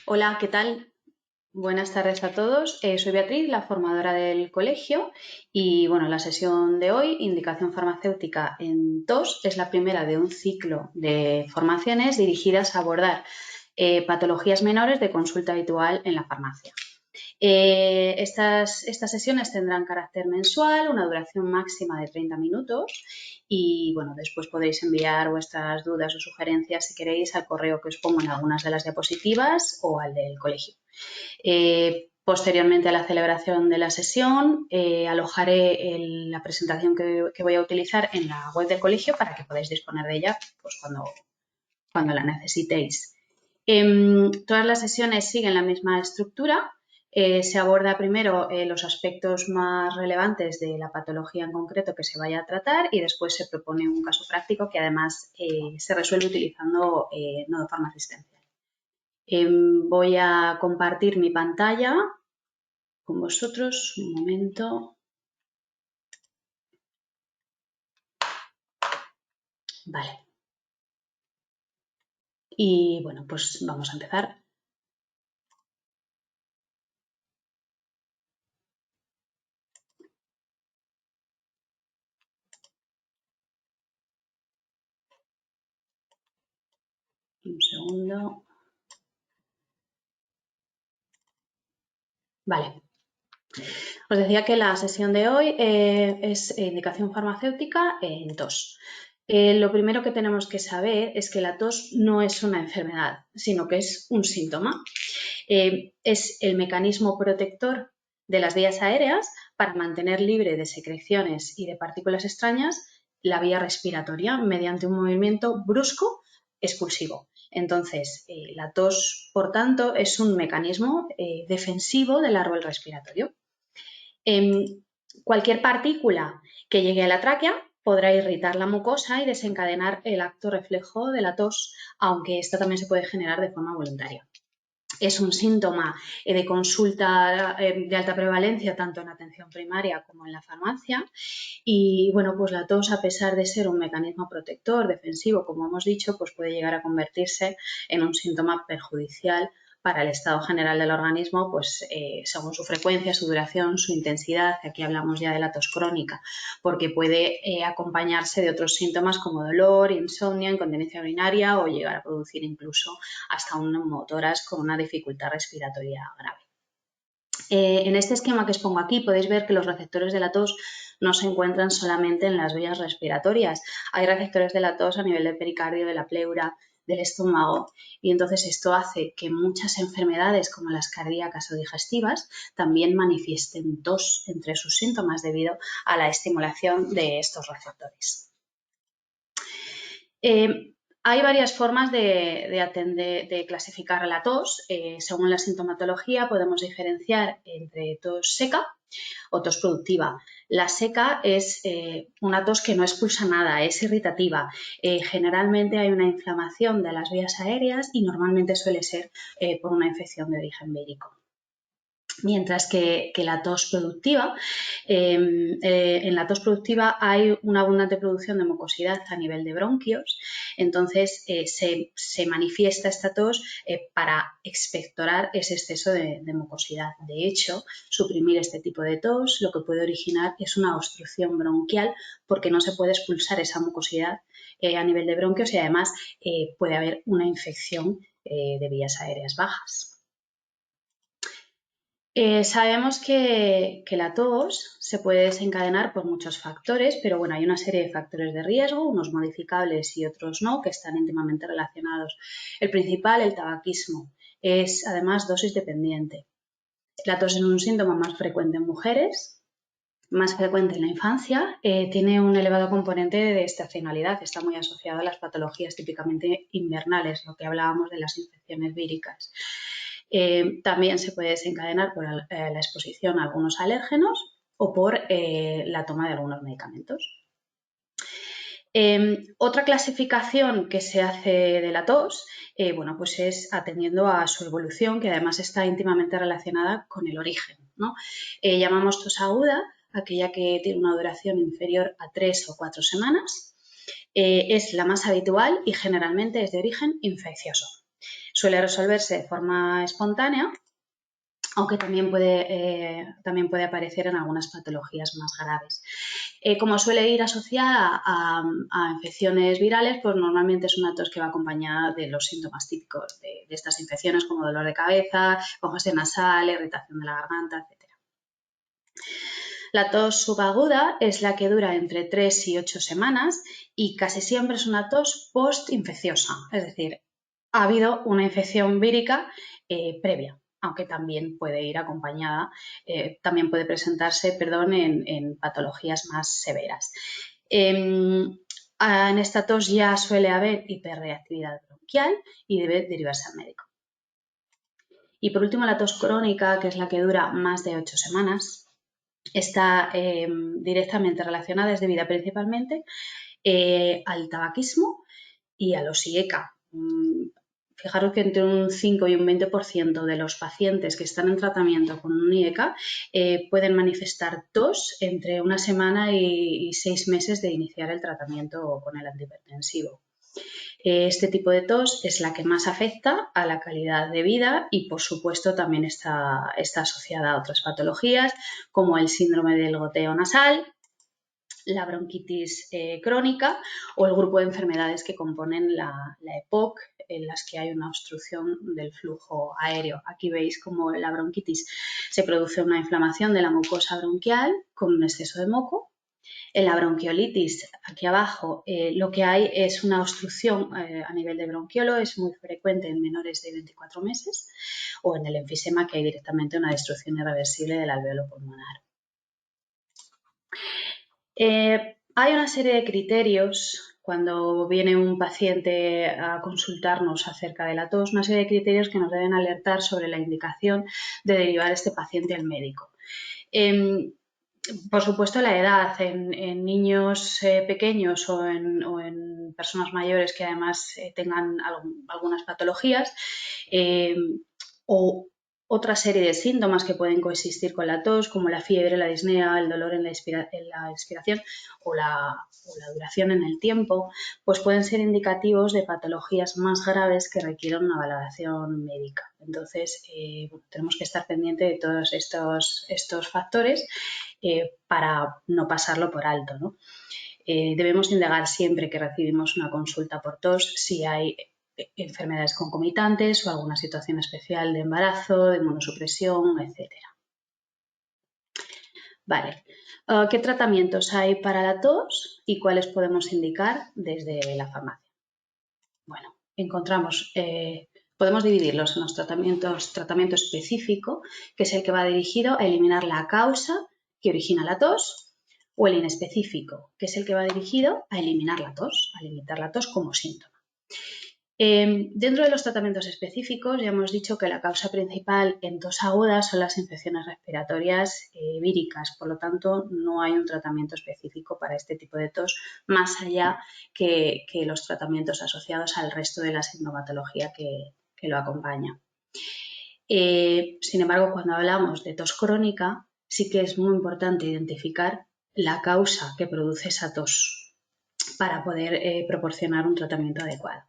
Hola, ¿qué tal? Buenas tardes a todos. Soy Beatriz, la formadora del colegio y bueno, la sesión de hoy, indicación farmacéutica en tos, es la primera de un ciclo de formaciones dirigidas a abordar patologías menores de consulta habitual en la farmacia. Estas sesiones tendrán carácter mensual, una duración máxima de 30 minutos y bueno, después podéis enviar vuestras dudas o sugerencias si queréis al correo que os pongo en algunas de las diapositivas o al del colegio. Posteriormente a la celebración de la sesión, alojaré la presentación que voy a utilizar en la web del colegio para que podáis disponer de ella pues, cuando la necesitéis. Todas las sesiones siguen la misma estructura. Se aborda primero los aspectos más relevantes de la patología en concreto que se vaya a tratar y después se propone un caso práctico que además se resuelve utilizando nodo farmasistencial. Voy a compartir mi pantalla con vosotros. Un momento. Vale. Y bueno, pues vamos a empezar. Un segundo. Vale. Os decía que la sesión de hoy es indicación farmacéutica en tos. Lo primero que tenemos que saber es que la tos no es una enfermedad, sino que es un síntoma. Es el mecanismo protector de las vías aéreas para mantener libre de secreciones y de partículas extrañas la vía respiratoria mediante un movimiento brusco expulsivo. Entonces, la tos, por tanto, es un mecanismo defensivo del árbol respiratorio. Cualquier partícula que llegue a la tráquea podrá irritar la mucosa y desencadenar el acto reflejo de la tos, aunque esta también se puede generar de forma voluntaria. Es un síntoma de consulta de alta prevalencia tanto en atención primaria como en la farmacia y bueno, pues la tos, a pesar de ser un mecanismo protector defensivo, como hemos dicho, pues puede llegar a convertirse en un síntoma perjudicial para el estado general del organismo, pues según su frecuencia, su duración, su intensidad. Aquí hablamos ya de la tos crónica, porque puede acompañarse de otros síntomas como dolor, insomnio, incontinencia urinaria o llegar a producir incluso hasta un neumotórax con una dificultad respiratoria grave. En este esquema que os pongo aquí podéis ver que los receptores de la tos no se encuentran solamente en las vías respiratorias. Hay receptores de la tos a nivel del pericardio, de la pleura, del estómago y entonces esto hace que muchas enfermedades como las cardíacas o digestivas también manifiesten tos entre sus síntomas debido a la estimulación de estos receptores. Hay varias formas de clasificar la tos. Según la sintomatología podemos diferenciar entre tos seca o tos productiva. La seca es una tos que no expulsa nada, es irritativa. Generalmente hay una inflamación de las vías aéreas y normalmente suele ser por una infección de origen vírico. Mientras que la tos productiva, en la tos productiva hay una abundante producción de mucosidad a nivel de bronquios, entonces se manifiesta esta tos para expectorar ese exceso de mucosidad. De hecho, suprimir este tipo de tos lo que puede originar es una obstrucción bronquial porque no se puede expulsar esa mucosidad a nivel de bronquios y además puede haber una infección de vías aéreas bajas. Sabemos que la tos se puede desencadenar por muchos factores, pero bueno, hay una serie de factores de riesgo, unos modificables y otros no, que están íntimamente relacionados. El principal, el tabaquismo, es además dosis dependiente. La tos es un síntoma más frecuente en mujeres, más frecuente en la infancia, tiene un elevado componente de estacionalidad, está muy asociado a las patologías típicamente invernales, lo que hablábamos de las infecciones víricas. También se puede desencadenar por la exposición a algunos alérgenos o por la toma de algunos medicamentos. Otra clasificación que se hace de la tos, bueno, pues es atendiendo a su evolución, que además está íntimamente relacionada con el origen, ¿no? Llamamos tos aguda aquella que tiene una duración inferior a 3 o 4 semanas. Es la más habitual y generalmente es de origen infeccioso. Suele resolverse de forma espontánea, aunque también puede aparecer en algunas patologías más graves. Como suele ir asociada a infecciones virales, pues normalmente es una tos que va acompañada de los síntomas típicos de estas infecciones, como dolor de cabeza, congestión nasal, irritación de la garganta, etc. La tos subaguda es la que dura entre 3 y 8 semanas y casi siempre es una tos postinfecciosa, es decir, ha habido una infección vírica previa, aunque también puede ir acompañada, también puede presentarse, en patologías más severas. En esta tos ya suele haber hiperreactividad bronquial y debe derivarse al médico. Y por último, la tos crónica, que es la que dura más de 8 semanas, está directamente relacionada, es debida principalmente al tabaquismo y a los IECA. Fijaros que entre un 5 y un 20% de los pacientes que están en tratamiento con un IECA pueden manifestar tos entre una semana y 6 meses de iniciar el tratamiento con el antihipertensivo. Este tipo de tos es la que más afecta a la calidad de vida y, por supuesto, también está asociada a otras patologías como el síndrome del goteo nasal, la bronquitis crónica o el grupo de enfermedades que componen la EPOC, en las que hay una obstrucción del flujo aéreo. Aquí veis cómo en la bronquitis se produce una inflamación de la mucosa bronquial con un exceso de moco. En la bronquiolitis, aquí abajo, lo que hay es una obstrucción a nivel de bronquiolo, es muy frecuente en menores de 24 meses, o en el enfisema, que hay directamente una destrucción irreversible del alveolo pulmonar. Hay una serie de criterios cuando viene un paciente a consultarnos acerca de la tos, una serie de criterios que nos deben alertar sobre la indicación de derivar a este paciente al médico. Por supuesto, la edad en niños pequeños o en personas mayores que además tengan algunas patologías o otra serie de síntomas que pueden coexistir con la tos, como la fiebre, la disnea, el dolor en la expiración o la duración en el tiempo, pues pueden ser indicativos de patologías más graves que requieren una valoración médica. Entonces, tenemos que estar pendientes de todos estos factores para no pasarlo por alto, ¿no? Debemos indagar siempre que recibimos una consulta por tos si hay enfermedades concomitantes o alguna situación especial de embarazo, de inmunosupresión, etc. Vale, ¿qué tratamientos hay para la tos y cuáles podemos indicar desde la farmacia? Bueno, podemos dividirlos en los tratamiento específico, que es el que va dirigido a eliminar la causa que origina la tos, o el inespecífico, que es el que va dirigido a eliminar la tos, a limitar la tos como síntoma. Dentro de los tratamientos específicos ya hemos dicho que la causa principal en tos aguda son las infecciones respiratorias víricas, por lo tanto no hay un tratamiento específico para este tipo de tos más allá que los tratamientos asociados al resto de la sintomatología que lo acompaña. Sin embargo, cuando hablamos de tos crónica, sí que es muy importante identificar la causa que produce esa tos para poder proporcionar un tratamiento adecuado.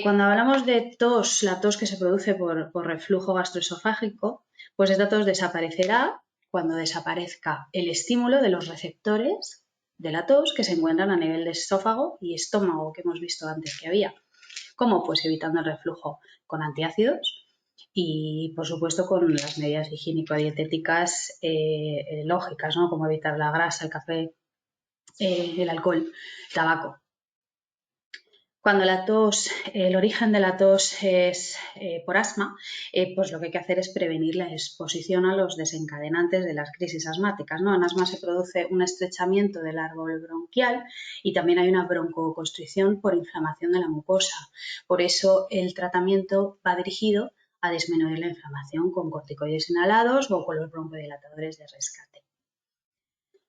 Cuando hablamos de tos, la tos que se produce por reflujo gastroesofágico, pues esta tos desaparecerá cuando desaparezca el estímulo de los receptores de la tos que se encuentran a nivel de esófago y estómago que hemos visto antes que había. ¿Cómo? Pues evitando el reflujo con antiácidos y, por supuesto, con las medidas higiénico-dietéticas lógicas, ¿no? Como evitar la grasa, el café, el alcohol, el tabaco. Cuando el origen de la tos es por asma, pues lo que hay que hacer es prevenir la exposición a los desencadenantes de las crisis asmáticas, ¿no? En asma se produce un estrechamiento del árbol bronquial y también hay una broncoconstricción por inflamación de la mucosa. Por eso el tratamiento va dirigido a disminuir la inflamación con corticoides inhalados o con los broncodilatadores de rescate.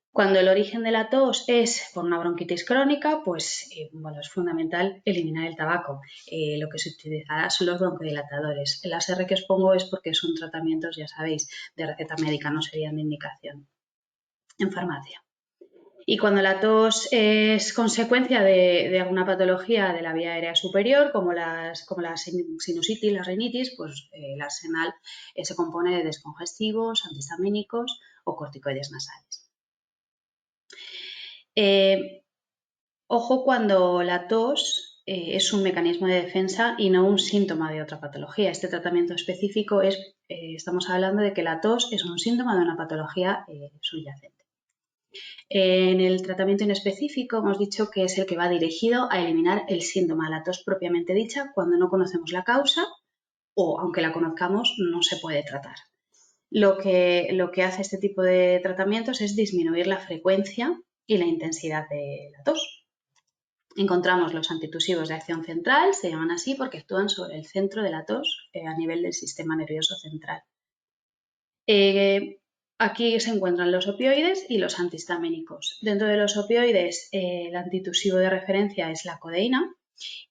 Cuando el origen de la tos es por una bronquitis crónica, pues es fundamental eliminar el tabaco. Lo que se utilizará son los broncodilatadores. El ASR que os pongo es porque son tratamientos, ya sabéis, de receta médica, no serían de indicación en farmacia. Y cuando la tos es consecuencia de alguna patología de la vía aérea superior, como la sinusitis, la rinitis, pues el arsenal se compone de descongestivos, antihistamínicos o corticoides nasales. Ojo cuando la tos es un mecanismo de defensa y no un síntoma de otra patología. Este tratamiento específico estamos hablando de que la tos es un síntoma de una patología subyacente. En el tratamiento inespecífico hemos dicho que es el que va dirigido a eliminar el síntoma, la tos propiamente dicha, cuando no conocemos la causa o, aunque la conozcamos, no se puede tratar. Lo que hace este tipo de tratamientos es disminuir la frecuencia y la intensidad de la tos. Encontramos los antitusivos de acción central, se llaman así porque actúan sobre el centro de la tos a nivel del sistema nervioso central. Aquí se encuentran los opioides y los antihistamínicos. Dentro de los opioides, el antitusivo de referencia es la codeína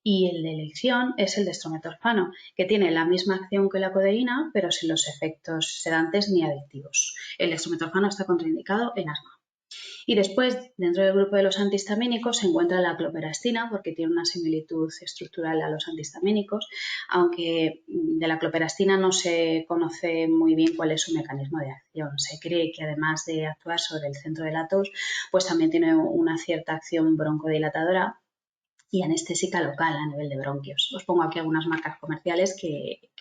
y el de elección es el dextrometorfano, que tiene la misma acción que la codeína, pero sin los efectos sedantes ni adictivos. El dextrometorfano está contraindicado en asma. Y después, dentro del grupo de los antihistamínicos, se encuentra la cloperastina, porque tiene una similitud estructural a los antihistamínicos, aunque de la cloperastina no se conoce muy bien cuál es su mecanismo de acción. Se cree que además de actuar sobre el centro de la tos, pues también tiene una cierta acción broncodilatadora y anestésica local a nivel de bronquios. Os pongo aquí algunas marcas comerciales que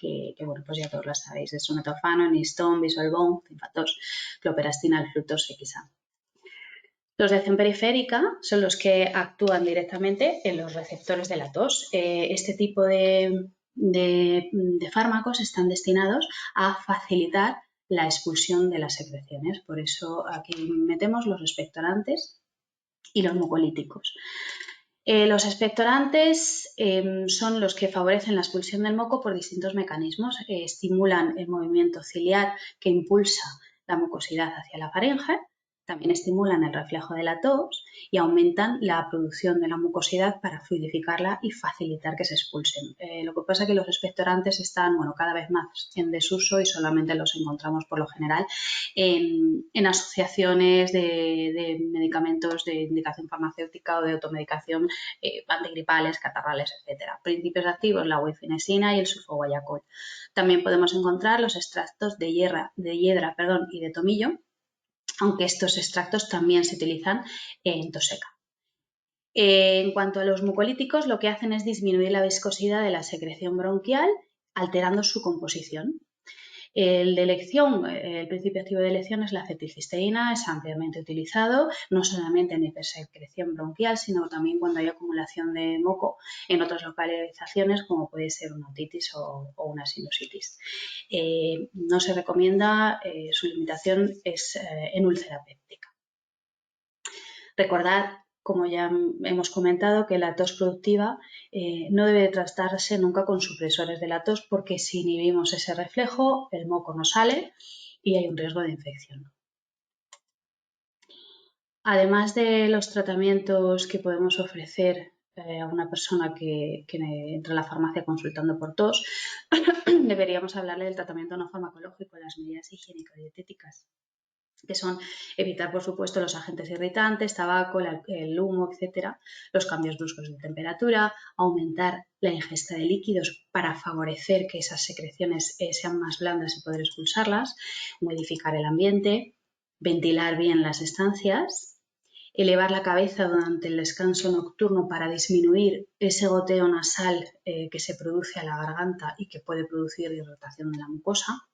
bueno, pues ya todos las sabéis: dextrometorfano, Niston, Visualbone, Cinfatos, cloperastina, el fructos XA. Los de acción periférica son los que actúan directamente en los receptores de la tos. Este tipo de fármacos están destinados a facilitar la expulsión de las secreciones. Por eso aquí metemos los expectorantes y los mucolíticos. Los expectorantes son los que favorecen la expulsión del moco por distintos mecanismos. Estimulan el movimiento ciliar que impulsa la mucosidad hacia la faringe. También estimulan el reflejo de la tos y aumentan la producción de la mucosidad para fluidificarla y facilitar que se expulsen. Lo que pasa es que los expectorantes están cada vez más en desuso y solamente los encontramos por lo general en asociaciones de medicamentos de indicación farmacéutica o de automedicación, antigripales, catarrales, etc. Principios activos: la guaifenesina y el sulfoguayacol. También podemos encontrar los extractos de hiedra y de tomillo, aunque estos extractos también se utilizan en tos seca. En cuanto a los mucolíticos, lo que hacen es disminuir la viscosidad de la secreción bronquial, alterando su composición. El de elección, el principio activo de elección es la acetilcisteína, es ampliamente utilizado, no solamente en hipersecreción bronquial, sino también cuando hay acumulación de moco en otras localizaciones, como puede ser una otitis o una sinusitis. No se recomienda, su limitación es en úlcera péptica. Recordad, como ya hemos comentado, que la tos productiva no debe tratarse nunca con supresores de la tos, porque si inhibimos ese reflejo, el moco no sale y hay un riesgo de infección. Además de los tratamientos que podemos ofrecer a una persona que entra a la farmacia consultando por tos, deberíamos hablarle del tratamiento no farmacológico, las medidas higiénico-dietéticas, que son evitar, por supuesto, los agentes irritantes, tabaco, el humo, etcétera, los cambios bruscos de temperatura, aumentar la ingesta de líquidos para favorecer que esas secreciones sean más blandas y poder expulsarlas, modificar el ambiente, ventilar bien las estancias, elevar la cabeza durante el descanso nocturno para disminuir ese goteo nasal que se produce a la garganta y que puede producir irritación de la mucosa,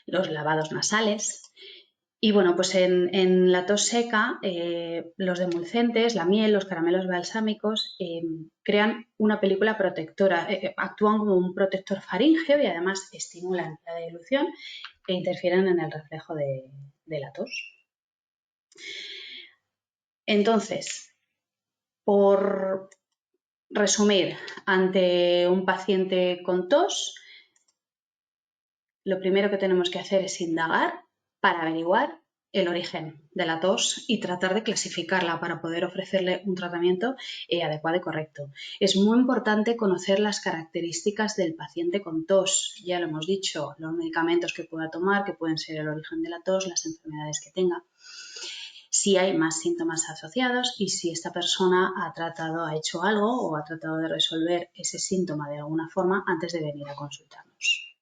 los lavados nasales. Y bueno, pues en la tos seca, los demulcentes, la miel, los caramelos balsámicos crean una película protectora, actúan como un protector faríngeo y además estimulan la dilución e interfieren en el reflejo de la tos. Entonces, por resumir, ante un paciente con tos, lo primero que tenemos que hacer es indagar para averiguar el origen de la tos y tratar de clasificarla para poder ofrecerle un tratamiento adecuado y correcto. Es muy importante conocer las características del paciente con tos. Ya lo hemos dicho, los medicamentos que pueda tomar, que pueden ser el origen de la tos, las enfermedades que tenga. si hay más síntomas asociados y si esta persona ha hecho algo o ha tratado de resolver ese síntoma de alguna forma antes de venir a consultarnos.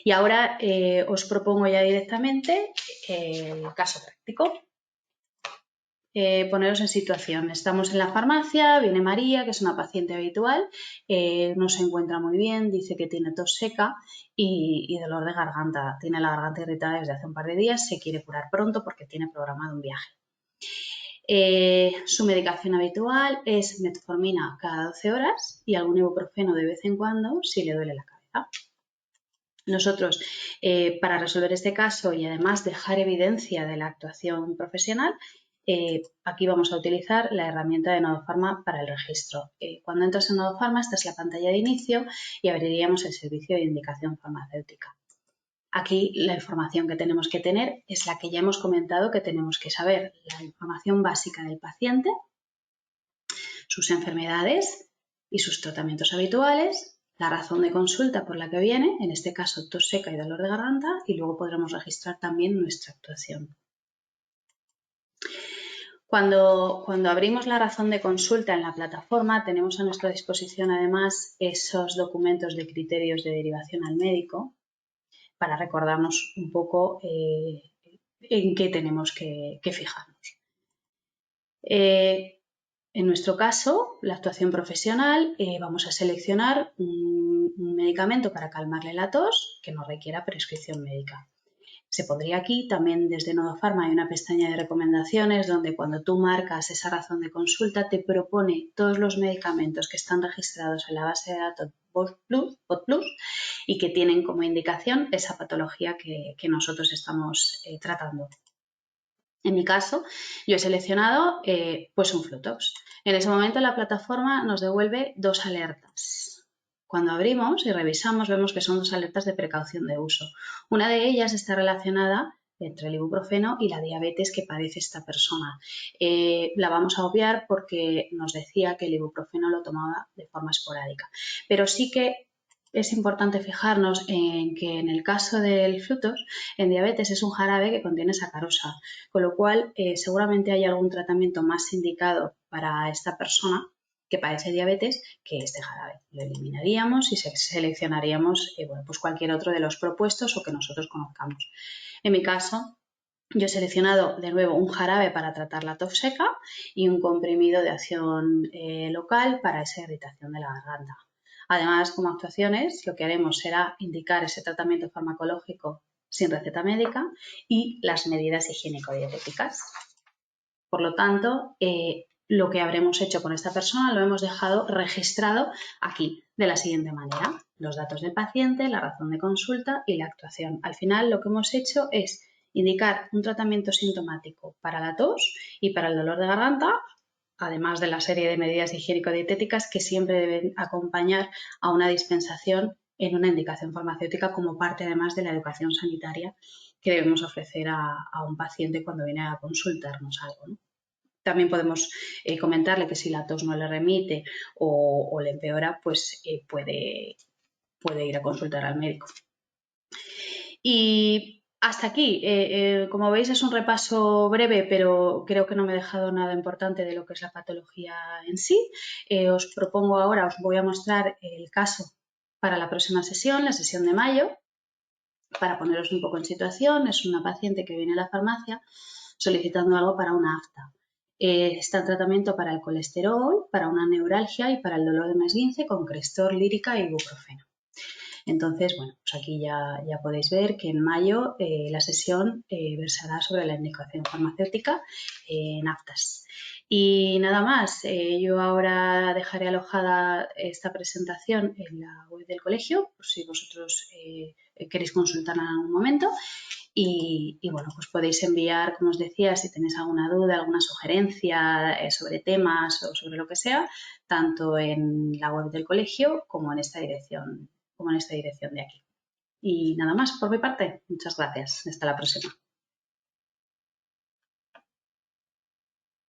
Y ahora os propongo ya directamente el caso práctico. Poneros en situación. Estamos en la farmacia, viene María, que es una paciente habitual, no se encuentra muy bien, dice que tiene tos seca y dolor de garganta. Tiene la garganta irritada desde hace un par de días, se quiere curar pronto porque tiene programado un viaje. Su medicación habitual es metformina cada 12 horas y algún ibuprofeno de vez en cuando si le duele la cabeza. Nosotros, para resolver este caso y además dejar evidencia de la actuación profesional, aquí vamos a utilizar la herramienta de Nodofarma para el registro. Cuando entras en Nodofarma, esta es la pantalla de inicio y abriríamos el servicio de indicación farmacéutica. Aquí la información que tenemos que tener es la que ya hemos comentado que tenemos que saber, la información básica del paciente, sus enfermedades y sus tratamientos habituales, la razón de consulta por la que viene, en este caso tos seca y dolor de garganta, y luego podremos registrar también nuestra actuación. Cuando abrimos la razón de consulta en la plataforma, tenemos a nuestra disposición además esos documentos de criterios de derivación al médico para recordarnos un poco en qué tenemos que fijarnos. En nuestro caso, la actuación profesional, vamos a seleccionar un medicamento para calmarle la tos que no requiera prescripción médica. Se pondría aquí, también desde Nodofarma hay una pestaña de recomendaciones donde cuando tú marcas esa razón de consulta te propone todos los medicamentos que están registrados en la base de datos PODplus y que tienen como indicación esa patología que nosotros estamos tratando. En mi caso, yo he seleccionado pues un Flutox. En ese momento la plataforma nos devuelve dos alertas. Cuando abrimos y revisamos vemos que son dos alertas de precaución de uso. Una de ellas está relacionada entre el ibuprofeno y la diabetes que padece esta persona. La vamos a obviar porque nos decía que el ibuprofeno lo tomaba de forma esporádica. Pero sí que es importante fijarnos en que en el caso del Flutox, en diabetes es un jarabe que contiene sacarosa, con lo cual seguramente hay algún tratamiento más indicado para esta persona que padece diabetes que este jarabe. Lo eliminaríamos y seleccionaríamos bueno, pues cualquier otro de los propuestos o que nosotros conozcamos. En mi caso, yo he seleccionado de nuevo un jarabe para tratar la tos seca y un comprimido de acción local para esa irritación de la garganta. Además, como actuaciones, lo que haremos será indicar ese tratamiento farmacológico sin receta médica y las medidas higiénico-dietéticas. Por lo tanto, lo que habremos hecho con esta persona lo hemos dejado registrado aquí de la siguiente manera. Los datos del paciente, la razón de consulta y la actuación. Al final, lo que hemos hecho es indicar un tratamiento sintomático para la tos y para el dolor de garganta, además de la serie de medidas higiénico-dietéticas que siempre deben acompañar a una dispensación en una indicación farmacéutica como parte además de la educación sanitaria que debemos ofrecer a un paciente cuando viene a consultarnos algo, ¿no? También podemos comentarle que si la tos no le remite o le empeora, pues puede ir a consultar al médico. Y hasta aquí, como veis es un repaso breve, pero creo que no me he dejado nada importante de lo que es la patología en sí. Os propongo ahora, os voy a mostrar el caso para la próxima sesión, la sesión de mayo, para poneros un poco en situación. Es una paciente que viene a la farmacia solicitando algo para una afta. Está en tratamiento para el colesterol, para una neuralgia y para el dolor de un esguince con Crestor, Lírica y ibuprofeno. Entonces, bueno, pues aquí ya podéis ver que en mayo la sesión versará sobre la indicación farmacéutica en aftas. Y nada más, yo ahora dejaré alojada esta presentación en la web del colegio, por si vosotros queréis consultarla en algún momento. Y bueno, pues podéis enviar, como os decía, si tenéis alguna duda, alguna sugerencia sobre temas o sobre lo que sea, tanto en la web del colegio como en esta dirección de aquí. Y nada más por mi parte. Muchas gracias. Hasta la próxima.